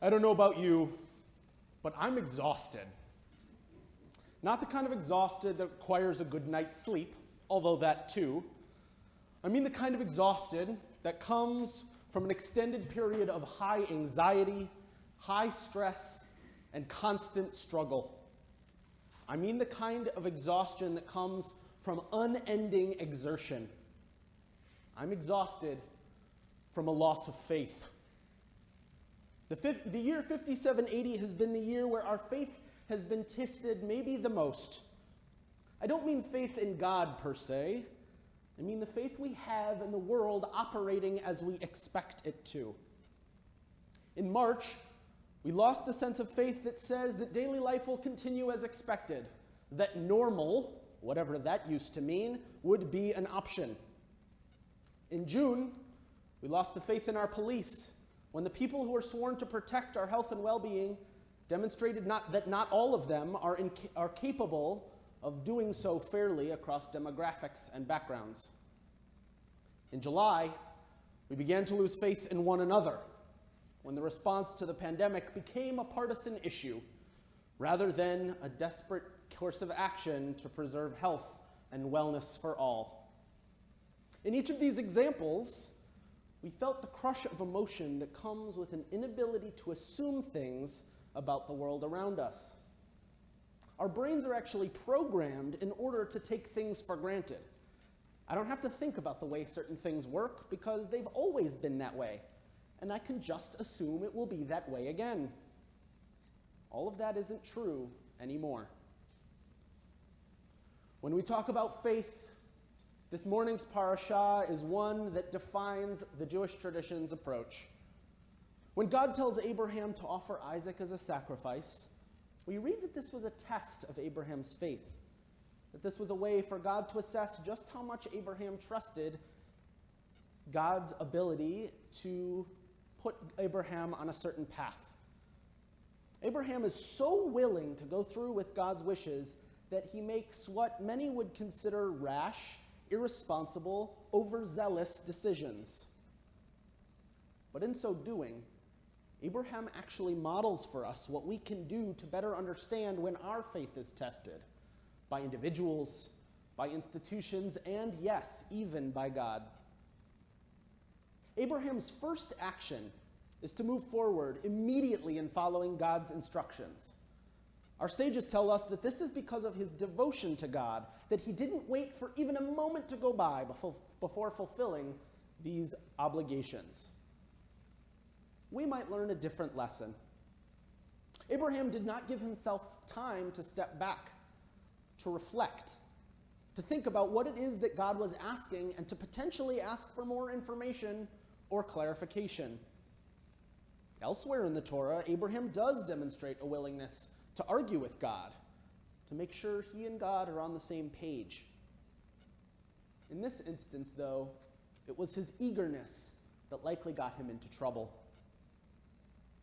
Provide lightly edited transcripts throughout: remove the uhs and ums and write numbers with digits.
I don't know about you, but I'm exhausted. Not the kind of exhausted that requires a good night's sleep, although that too. I mean the kind of exhausted that comes from an extended period of high anxiety, high stress, and constant struggle. I mean the kind of exhaustion that comes from unending exertion. I'm exhausted from a loss of faith. The year 5780 has been the year where our faith has been tested maybe the most. I don't mean faith in God per se. I mean the faith we have in the world operating as we expect it to. In March, we lost the sense of faith that says that daily life will continue as expected, that normal, whatever that used to mean, would be an option. In June, we lost the faith in our police when the people who are sworn to protect our health and well-being demonstrated that not all of them are capable of doing so fairly across demographics and backgrounds. In July, we began to lose faith in one another when the response to the pandemic became a partisan issue rather than a desperate course of action to preserve health and wellness for all. In each of these examples, we felt the crush of emotion that comes with an inability to assume things about the world around us. Our brains are actually programmed in order to take things for granted. I don't have to think about the way certain things work because they've always been that way, and I can just assume it will be that way again. All of that isn't true anymore. When we talk about faith, this morning's parashah is one that defines the Jewish tradition's approach. When God tells Abraham to offer Isaac as a sacrifice, we read that this was a test of Abraham's faith, that this was a way for God to assess just how much Abraham trusted God's ability to put Abraham on a certain path. Abraham is so willing to go through with God's wishes that he makes what many would consider rash, irresponsible, overzealous decisions. But in so doing, Abraham actually models for us what we can do to better understand when our faith is tested by individuals, by institutions, and yes, even by God. Abraham's first action is to move forward immediately in following God's instructions. Our sages tell us that this is because of his devotion to God, that he didn't wait for even a moment to go by before fulfilling these obligations. We might learn a different lesson. Abraham did not give himself time to step back, to reflect, to think about what it is that God was asking, and to potentially ask for more information or clarification. Elsewhere in the Torah, Abraham does demonstrate a willingness to argue with God, to make sure he and God are on the same page. In this instance, though, it was his eagerness that likely got him into trouble.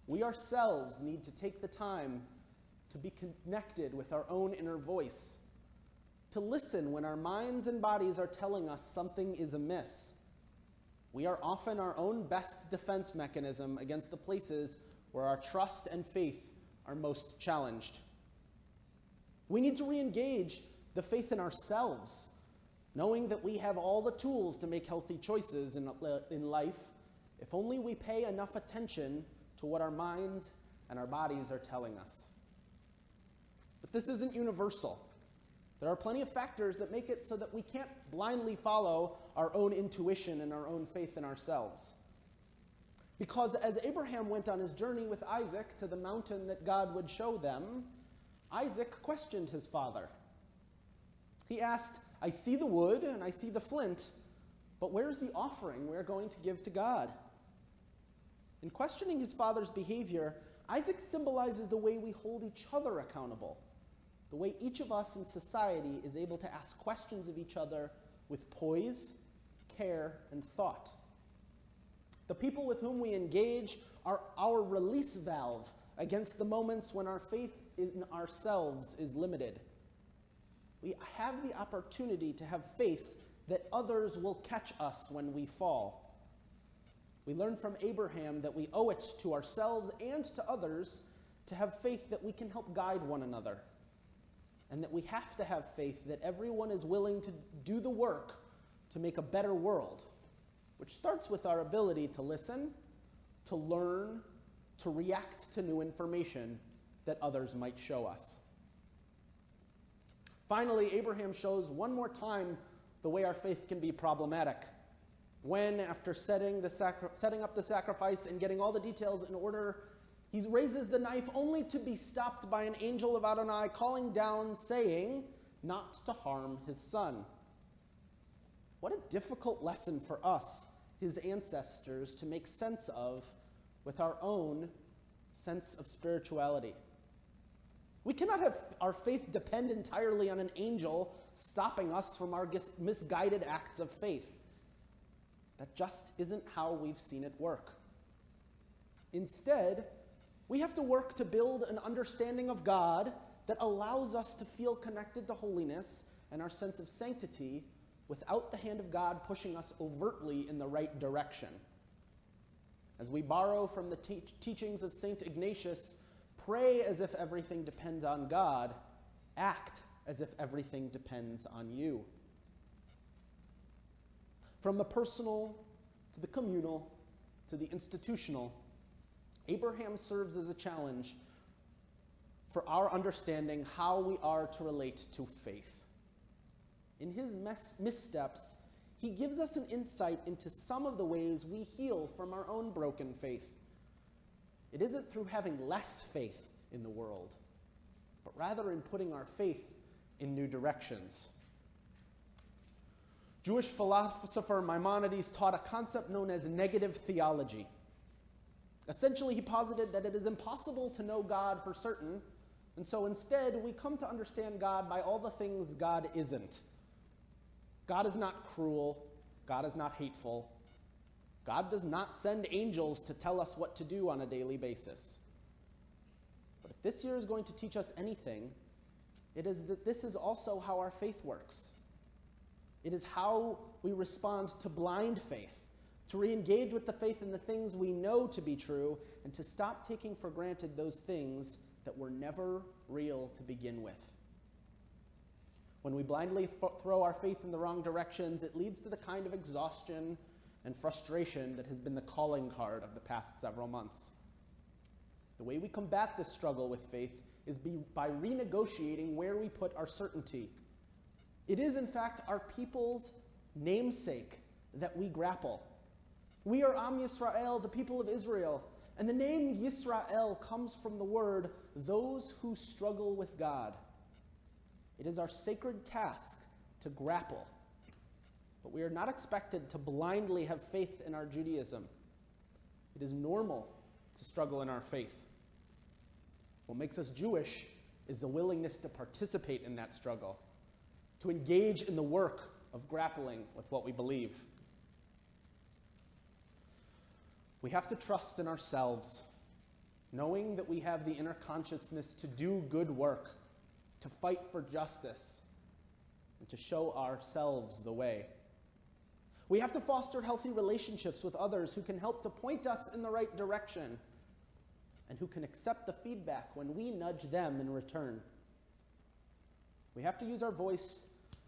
We ourselves need to take the time to be connected with our own inner voice, to listen when our minds and bodies are telling us something is amiss. We are often our own best defense mechanism against the places where our trust and faith are most challenged. We need to re-engage the faith in ourselves, knowing that we have all the tools to make healthy choices in life, if only we pay enough attention to what our minds and our bodies are telling us. But this isn't universal. There are plenty of factors that make it so that we can't blindly follow our own intuition and our own faith in ourselves. Because as Abraham went on his journey with Isaac to the mountain that God would show them, Isaac questioned his father. He asked, "I see the wood and I see the flint, but where's the offering we're going to give to God?" In questioning his father's behavior, Isaac symbolizes the way we hold each other accountable, the way each of us in society is able to ask questions of each other with poise, care, and thought. The people with whom we engage are our release valve against the moments when our faith in ourselves is limited. We have the opportunity to have faith that others will catch us when we fall. We learn from Abraham that we owe it to ourselves and to others to have faith that we can help guide one another, and that we have to have faith that everyone is willing to do the work to make a better world, which starts with our ability to listen, to learn, to react to new information that others might show us. Finally, Abraham shows one more time the way our faith can be problematic. When, after setting up the sacrifice and getting all the details in order, he raises the knife only to be stopped by an angel of Adonai calling down, saying, not to harm his son. What a difficult lesson for us, his ancestors, to make sense of with our own sense of spirituality. We cannot have our faith depend entirely on an angel stopping us from our misguided acts of faith. That just isn't how we've seen it work. Instead, we have to work to build an understanding of God that allows us to feel connected to holiness and our sense of sanctity without the hand of God pushing us overtly in the right direction. As we borrow from the teachings of St. Ignatius, pray as if everything depends on God, act as if everything depends on you. From the personal to the communal to the institutional, Abraham serves as a challenge for our understanding how we are to relate to faith. In his missteps, he gives us an insight into some of the ways we heal from our own broken faith. It isn't through having less faith in the world, but rather in putting our faith in new directions. Jewish philosopher Maimonides taught a concept known as negative theology. Essentially, he posited that it is impossible to know God for certain, and so instead we come to understand God by all the things God isn't. God is not cruel. God is not hateful. God does not send angels to tell us what to do on a daily basis. But if this year is going to teach us anything, it is that this is also how our faith works. It is how we respond to blind faith, to re-engage with the faith in the things we know to be true, and to stop taking for granted those things that were never real to begin with. When we blindly throw our faith in the wrong directions, it leads to the kind of exhaustion and frustration that has been the calling card of the past several months. The way we combat this struggle with faith is by renegotiating where we put our certainty. It is, in fact, our people's namesake that we grapple. We are Am Yisrael, the people of Israel, and the name Yisrael comes from the word those who struggle with God. It is our sacred task to grapple, but we are not expected to blindly have faith in our Judaism. It is normal to struggle in our faith. What makes us Jewish is the willingness to participate in that struggle, to engage in the work of grappling with what we believe. We have to trust in ourselves, knowing that we have the inner consciousness to do good work, to fight for justice, and to show ourselves the way. We have to foster healthy relationships with others who can help to point us in the right direction and who can accept the feedback when we nudge them in return. We have to use our voice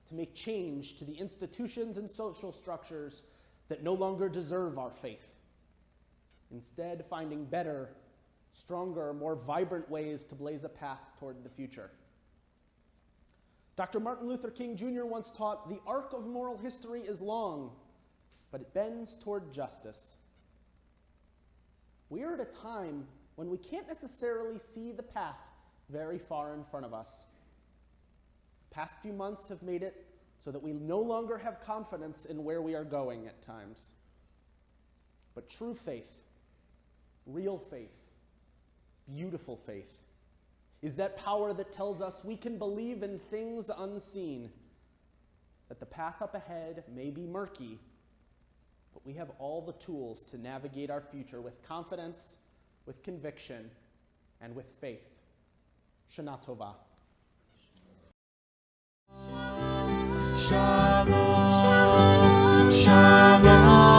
to make change to the institutions and social structures that no longer deserve our faith, instead finding better, stronger, more vibrant ways to blaze a path toward the future. Dr. Martin Luther King Jr. once taught, "The arc of moral history is long, but it bends toward justice." We are at a time when we can't necessarily see the path very far in front of us. The past few months have made it so that we no longer have confidence in where we are going at times. But true faith, real faith, beautiful faith, is that power that tells us we can believe in things unseen, that the path up ahead may be murky, but we have all the tools to navigate our future with confidence, with conviction, and with faith. Shana Tova. Shalom, shalom, shalom.